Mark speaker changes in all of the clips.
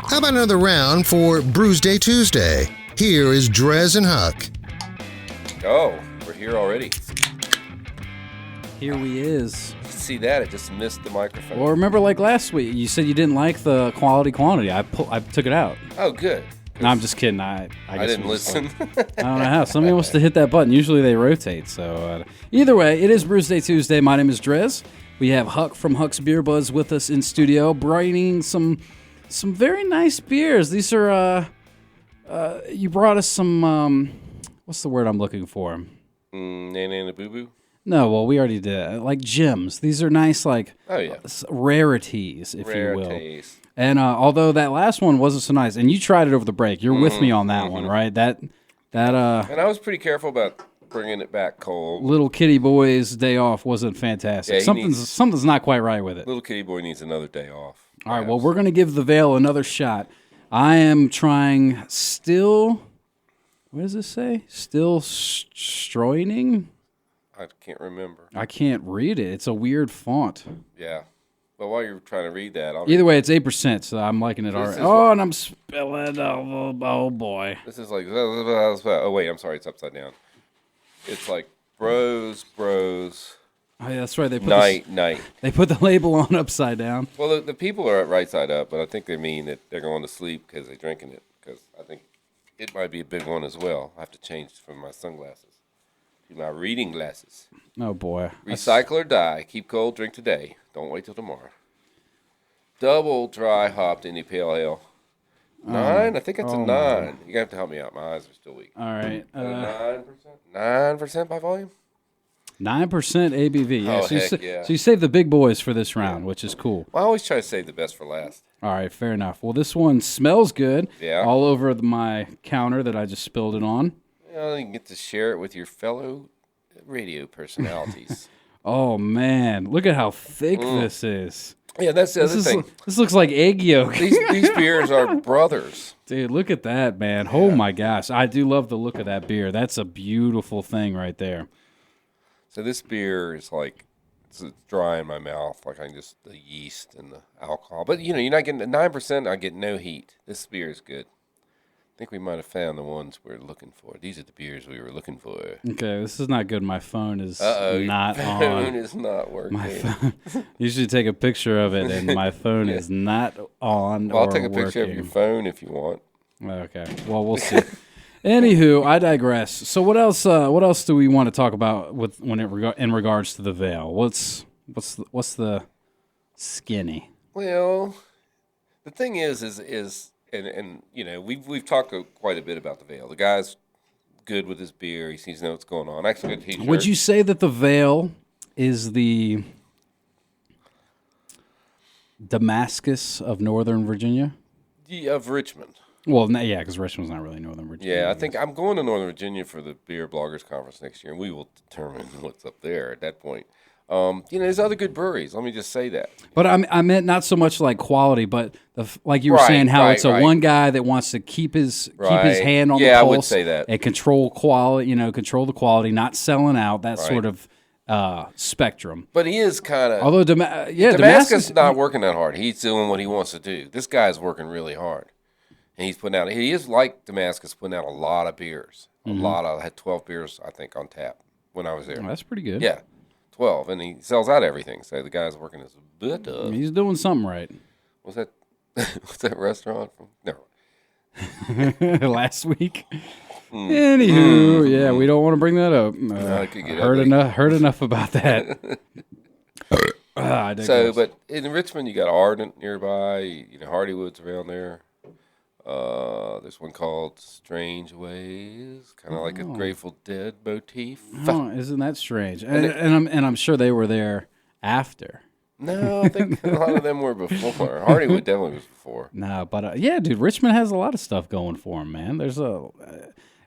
Speaker 1: How about another round for Brewsday Tuesday? Here is DreZ and Huck.
Speaker 2: Oh, we're here already.
Speaker 3: Here we is.
Speaker 2: See that? It just missed the microphone.
Speaker 3: Well, remember like last week, you said you didn't like the quantity. I took it out.
Speaker 2: Oh, good.
Speaker 3: No, I'm just kidding. I guess
Speaker 2: didn't listen.
Speaker 3: I don't know how. Somebody wants to hit that button. Usually they rotate. So either way, it is Brewsday Tuesday. My name is DreZ. We have Huck from Huck's Beer Buzz with us in studio, brightening some very nice beers. These are you brought us some what's the word I'm looking for?
Speaker 2: Nana and a boo boo.
Speaker 3: No, well, we already did. Like gems. These are nice, like rarities, if you will. And although that last one wasn't so nice, and you tried it over the break, you're with me on that one, right? That and
Speaker 2: I was pretty careful about bringing it back cold.
Speaker 3: Little kitty boy's day off wasn't fantastic.
Speaker 2: Yeah,
Speaker 3: something's not quite right with it.
Speaker 2: Little kitty boy needs another day off.
Speaker 3: All right, well, we're going to give the Veil another shot. I am trying still. What does this say? Still stroining?
Speaker 2: I can't remember.
Speaker 3: I can't read it. It's a weird font.
Speaker 2: Yeah. But while you're trying to read that,
Speaker 3: either way, it's 8%, so I'm liking it already. Oh, and I'm spilling. Oh, boy.
Speaker 2: This is like, oh, wait, I'm sorry, it's upside down. It's like bros.
Speaker 3: Oh, yeah, that's right. They put
Speaker 2: night.
Speaker 3: They put the label on upside down.
Speaker 2: Well, the people are right side up, but I think they mean that they're going to sleep because they're drinking it. Because I think it might be a big one as well. I have to change from my sunglasses to my reading glasses.
Speaker 3: Oh, boy.
Speaker 2: Recycle or die. Keep cold, drink today. Don't wait till tomorrow. Double dry hopped Indy Pale Ale. 9? I think it's a 9. You're going to have to help me out. My eyes are still weak.
Speaker 3: All right.
Speaker 2: 9%? 9% by volume?
Speaker 3: 9% ABV. Yeah.
Speaker 2: Oh,
Speaker 3: So you saved the big boys for this round, which is cool.
Speaker 2: Well, I always try to save the best for last.
Speaker 3: All right, fair enough. Well, this one smells good.
Speaker 2: Yeah.
Speaker 3: All over my counter that I just spilled it on.
Speaker 2: You can get to share it with your fellow radio personalities.
Speaker 3: Oh, man. Look at how thick this is.
Speaker 2: Yeah, that's the other thing.
Speaker 3: This looks like egg yolk.
Speaker 2: These beers are brothers.
Speaker 3: Dude, look at that, man. Yeah. Oh, my gosh. I do love the look of that beer. That's a beautiful thing right there.
Speaker 2: So this beer is like, it's dry in my mouth, like the yeast and the alcohol. But, you're not getting 9%, I get no heat. This beer is good. I think we might have found the ones we're looking for. These are the beers we were looking for.
Speaker 3: Okay, this is not good. My phone is not
Speaker 2: on.
Speaker 3: My
Speaker 2: phone is not working.
Speaker 3: My phone. Usually take a picture of it, and my phone is not on.
Speaker 2: Well, I'll take a picture of your phone if you want.
Speaker 3: Okay. Well, we'll see. Anywho, I digress. So, what else? What else do we want to talk about in regards to the Veil? What's the skinny?
Speaker 2: Well, the thing is. And we've talked quite a bit about the Veil. The guy's good with his beer. He seems to know what's going on. Actually, good T-shirt.
Speaker 3: Would you say that the Veil is the Damascus of Northern Virginia?
Speaker 2: Yeah, of Richmond.
Speaker 3: Well, yeah, because Richmond's not really Northern Virginia.
Speaker 2: Yeah, I think I'm going to Northern Virginia for the Beer Bloggers Conference next year, and we will determine what's up there at that point. There's other good breweries. Let me just say that.
Speaker 3: But I meant not so much like quality, but like you were saying, how it's one guy that wants to keep his hand on the pulse.
Speaker 2: I would say that.
Speaker 3: And control quality, control the quality, not selling out, that sort of spectrum.
Speaker 2: But he is kind of.
Speaker 3: Although,
Speaker 2: Damascus is not working that hard. He's doing what he wants to do. This guy's working really hard. And he's putting out, he is like Damascus, putting out a lot of beers. I had 12 beers, I think, on tap when I was there.
Speaker 3: Oh, that's pretty good.
Speaker 2: Yeah. 12, and he sells out everything. So the guy's working his butt up.
Speaker 3: He's doing something right.
Speaker 2: Was that restaurant from? Never
Speaker 3: mind. Last week. Anywho, yeah, we don't want to bring that up. Heard enough about that.
Speaker 2: But in Richmond, you got Ardent nearby. Hardywood's around there. There's one called Strange Ways, kind of like a Grateful Dead motif.
Speaker 3: Oh, isn't that strange? And I'm sure they were there after.
Speaker 2: No, I think a lot of them were before. Hardywood definitely was before.
Speaker 3: No, but yeah, dude, Richmond has a lot of stuff going for them, man. There's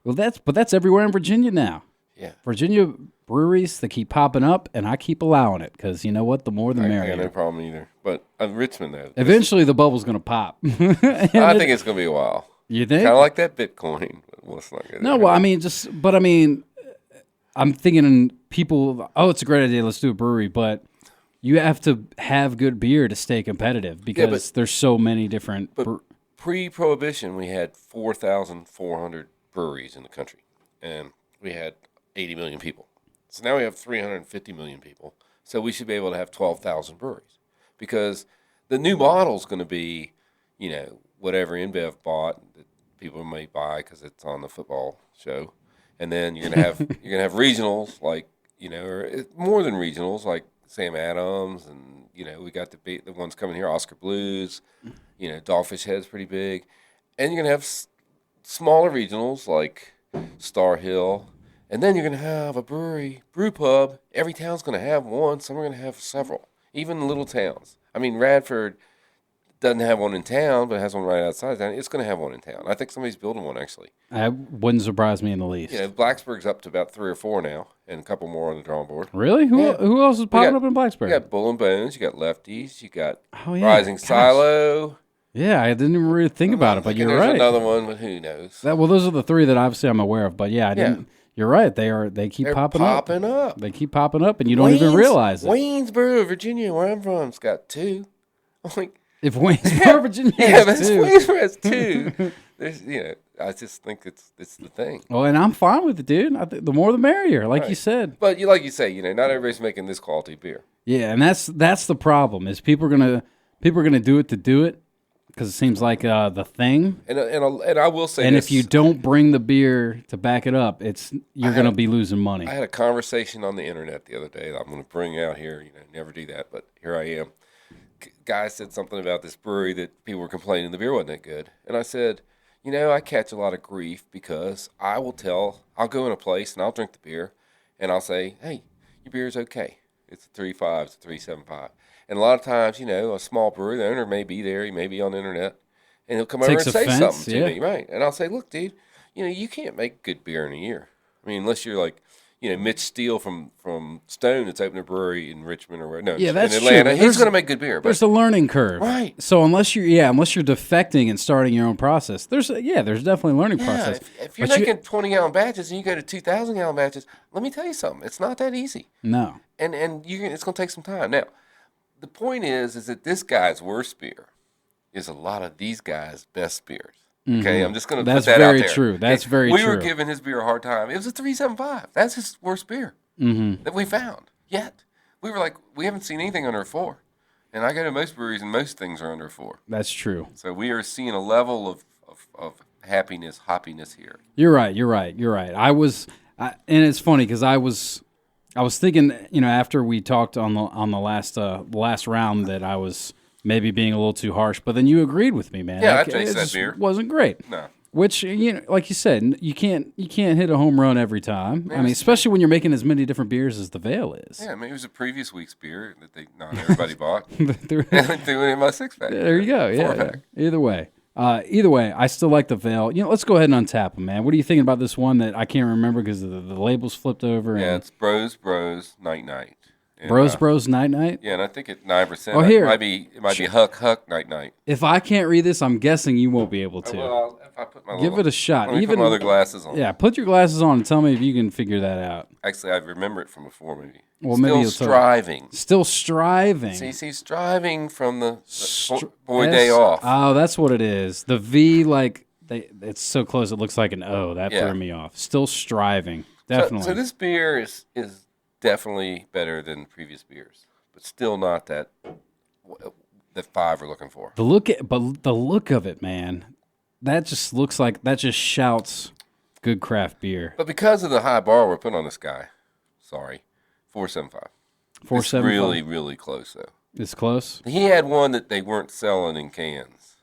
Speaker 3: that's everywhere in Virginia now.
Speaker 2: Yeah,
Speaker 3: Virginia breweries, they keep popping up, and I keep allowing it because you know what? The more the merrier.
Speaker 2: I got no problem either. But Richmond, though.
Speaker 3: Eventually, the bubble's going to pop.
Speaker 2: I think it's going to be a while.
Speaker 3: You think?
Speaker 2: Kind of like that Bitcoin. Well, it's not good.
Speaker 3: No, well, I'm thinking people, it's a great idea, let's do a brewery, but you have to have good beer to stay competitive because there's so many different.
Speaker 2: But pre-prohibition, we had 4,400 breweries in the country, and we had 80 million people. So now we have 350 million people. So we should be able to have 12,000 breweries, because the new model is going to be, whatever InBev bought that people may buy because it's on the football show, and then you're gonna have regionals like or more than regionals like Sam Adams, and we got the ones coming here, Oscar Blues, Dogfish Head's pretty big, and you're gonna have smaller regionals like Star Hill, and then you're gonna have a brew pub. Every town's gonna have one. Some are gonna have several, even little towns. I mean, Radford doesn't have one in town, but has one right outside town. It's going to have one in town. I think somebody's building one, actually.
Speaker 3: That wouldn't surprise me in the least.
Speaker 2: Blacksburg's up to about 3 or 4 now, and a couple more on the drawing board.
Speaker 3: Really? Who else is popping up in Blacksburg?
Speaker 2: You got Bull and Bones, you got Lefties, you got Rising Silo.
Speaker 3: Yeah, I didn't even really think about it, but you're right.
Speaker 2: There's another one, but who knows?
Speaker 3: Those are the 3 that obviously I'm aware of, but I didn't. You're right. They keep popping up. They keep popping up, and you don't even realize it.
Speaker 2: Waynesboro, Virginia, where I'm from, it's got 2. I'm like,
Speaker 3: if Waynesboro, Virginia has 2.
Speaker 2: Waynesboro has 2. There's, I just think it's the thing.
Speaker 3: Well, and I'm fine with it, dude. I think the more the merrier, like you said.
Speaker 2: But like you say, not everybody's making this quality beer.
Speaker 3: Yeah, and that's the problem. Is people are gonna do it to do it because it seems like the thing.
Speaker 2: And I will say,
Speaker 3: and if you don't bring the beer to back it up, you're gonna be losing money.
Speaker 2: I had a conversation on the internet the other day that I'm going to bring out here. Never do that, but here I am. Guy said something about this brewery that people were complaining the beer wasn't that good. And I said, I catch a lot of grief because I'll go in a place and I'll drink the beer and I'll say, hey, your beer's okay. It's a 3.5, it's a 3.75. And a lot of times, a small brewery, the owner may be there, he may be on the internet, and he'll come over and say something to me, right? And I'll say, look, dude, you can't make good beer in a year. I mean, unless you're like, Mitch Steele from Stone that's opened a brewery in Richmond or where? No,
Speaker 3: that's
Speaker 2: in Atlanta.
Speaker 3: True.
Speaker 2: He's going to make good beer. But
Speaker 3: there's a learning curve,
Speaker 2: right?
Speaker 3: So unless you're defecting and starting your own process, there's definitely a learning process.
Speaker 2: If you're making 20-gallon batches and you go to 2,000-gallon batches, let me tell you something. It's not that easy.
Speaker 3: No,
Speaker 2: and it's going to take some time. Now, the point is that this guy's worst beer is a lot of these guys' best beers. Okay, I'm just going to put that out there.
Speaker 3: That's very true. That's very true.
Speaker 2: We were giving his beer a hard time. It was a 3.75. That's his worst beer that we found yet. We were like, we haven't seen anything under a 4. And I go to most breweries, and most things are under a 4.
Speaker 3: That's true.
Speaker 2: So we are seeing a level of hoppiness here.
Speaker 3: You're right. And it's funny because I was thinking, after we talked on the last round that I was maybe being a little too harsh, but then you agreed with me, man.
Speaker 2: Yeah, I tasted that beer.
Speaker 3: Wasn't great.
Speaker 2: No.
Speaker 3: Which, like you said, you can't hit a home run every time. I mean, especially when you're making as many different beers as the Veil is.
Speaker 2: Yeah, I mean, it was a previous week's beer that not everybody bought. Threw it in my 6-pack.
Speaker 3: There you go. Yeah.
Speaker 2: 4-pack.
Speaker 3: Either way, I still like the Veil. Let's go ahead and untap them, man. What are you thinking about this one that I can't remember because the label's flipped over?
Speaker 2: Yeah, it's Bros, Night. And,
Speaker 3: Bros, Night.
Speaker 2: Yeah, and I think at 9%,
Speaker 3: oh, here.
Speaker 2: It might be Huck, Night.
Speaker 3: If I can't read this, I'm guessing you won't be able to.
Speaker 2: Well, if I put my
Speaker 3: give it a shot.
Speaker 2: Let me put my other glasses on.
Speaker 3: Yeah, put your glasses on and tell me if you can figure that out.
Speaker 2: Actually, I remember it from before, maybe.
Speaker 3: Well, maybe
Speaker 2: striving.
Speaker 3: Still striving.
Speaker 2: See, striving from the Boy Day Off.
Speaker 3: Oh, that's what it is. The V, it's so close it looks like an O. That threw me off. Still striving. Definitely.
Speaker 2: So this beer is definitely better than previous beers, but still not that 5 we're looking for.
Speaker 3: The look of it, man, that just shouts good craft beer.
Speaker 2: But because of the high bar we're putting on this guy, 4.75. 4.75. It's really, really close though.
Speaker 3: It's close.
Speaker 2: He had one that they weren't selling in cans.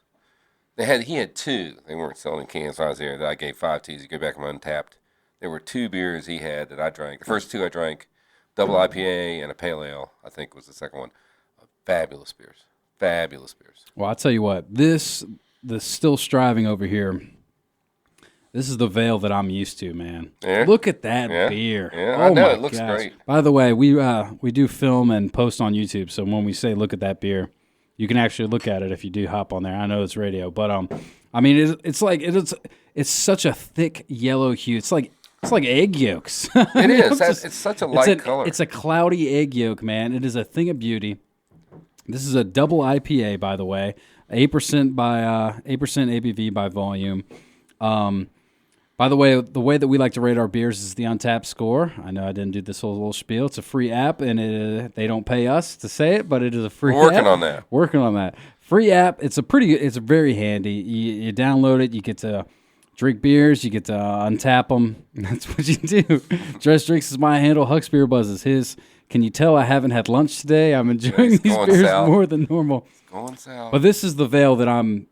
Speaker 2: He had 2 they weren't selling in cans when I was there that I gave 5 to. You go back and Untapped. There were 2 beers he had that I drank. The first 2 I drank. Double IPA and a pale ale, I think was the second one. Fabulous beers.
Speaker 3: Well, I'll tell you what, the Still Striving over here, this is the Veil that I'm used to, man.
Speaker 2: Yeah.
Speaker 3: Look at that beer.
Speaker 2: Yeah, I know, it looks great.
Speaker 3: By the way, we do film and post on YouTube, so when we say look at that beer, you can actually look at it if you do hop on there. I know it's radio, but I mean it's such a thick yellow hue. It's like It's like egg yolks.
Speaker 2: It is. It's such a light color.
Speaker 3: It's a cloudy egg yolk, man. It is a thing of beauty. This is a double IPA, by the way. 8% ABV by volume. By the way that we like to rate our beers is the Untapped score. I know I didn't do this whole little spiel. It's a free app, and they don't pay us to say it, but it is a free
Speaker 2: We're
Speaker 3: app.
Speaker 2: Working on that.
Speaker 3: Free app. It's very handy. You download it. You get to drink beers. You get to untap them. That's what you do. DreZ Drinks is my handle. Huck's Beer Buzz is his. Can you tell I haven't had lunch today? I'm enjoying these beers more than normal.
Speaker 2: It's going south.
Speaker 3: But this is the veil that I'm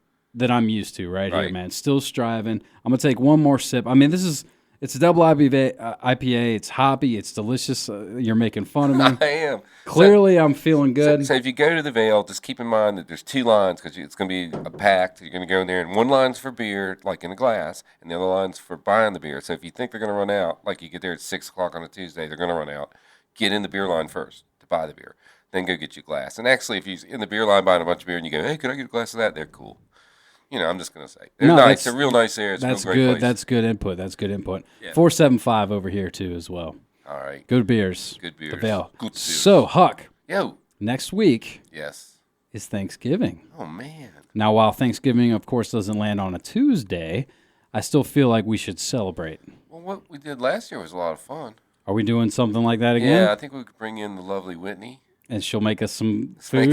Speaker 3: used to right here, man. Still striving. I'm gonna take one more sip. I mean, it's a double IPA. It's hoppy. It's delicious. You're making fun of me.
Speaker 2: I am.
Speaker 3: Clearly, I'm feeling good.
Speaker 2: So if you go to the Veil, just keep in mind that there's 2 lines because it's going to be a packed. You're going to go in there, and one line's for beer, like in a glass, and the other line's for buying the beer. So if you think they're going to run out, like you get there at 6 o'clock on a Tuesday, they're going to run out. Get in the beer line first to buy the beer. Then go get your glass. And actually, if you're in the beer line buying a bunch of beer and you go, hey, could I get a glass of that? They're cool. I'm just going to say. They're nice. They're real nice there. It's a real great
Speaker 3: good.
Speaker 2: place.
Speaker 3: That's good input.
Speaker 2: Yeah.
Speaker 3: 475 over here, too, as well.
Speaker 2: All right.
Speaker 3: Good beers.
Speaker 2: Good beers.
Speaker 3: The Veil.
Speaker 2: Good beers.
Speaker 3: So, Huck.
Speaker 2: Yo.
Speaker 3: Next week is Thanksgiving.
Speaker 2: Oh, man.
Speaker 3: Now, while Thanksgiving, of course, doesn't land on a Tuesday, I still feel like we should celebrate.
Speaker 2: Well, what we did last year was a lot of fun.
Speaker 3: Are we doing something like that again?
Speaker 2: Yeah, I think we could bring in the lovely Whitney.
Speaker 3: And she'll make us some food.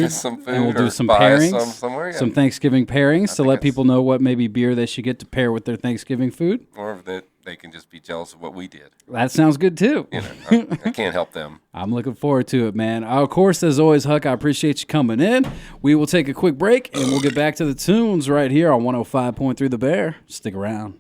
Speaker 3: And we'll do some
Speaker 2: buy
Speaker 3: pairings.
Speaker 2: Us somewhere, yeah.
Speaker 3: Some Thanksgiving pairings to let people know what maybe beer they should get to pair with their Thanksgiving food.
Speaker 2: Or that they can just be jealous of what we did.
Speaker 3: That sounds good, too.
Speaker 2: I can't help them.
Speaker 3: I'm looking forward to it, man. Of course, as always, Huck, I appreciate you coming in. We will take a quick break, and we'll get back to the tunes right here on 105.3 The Bear. Stick around.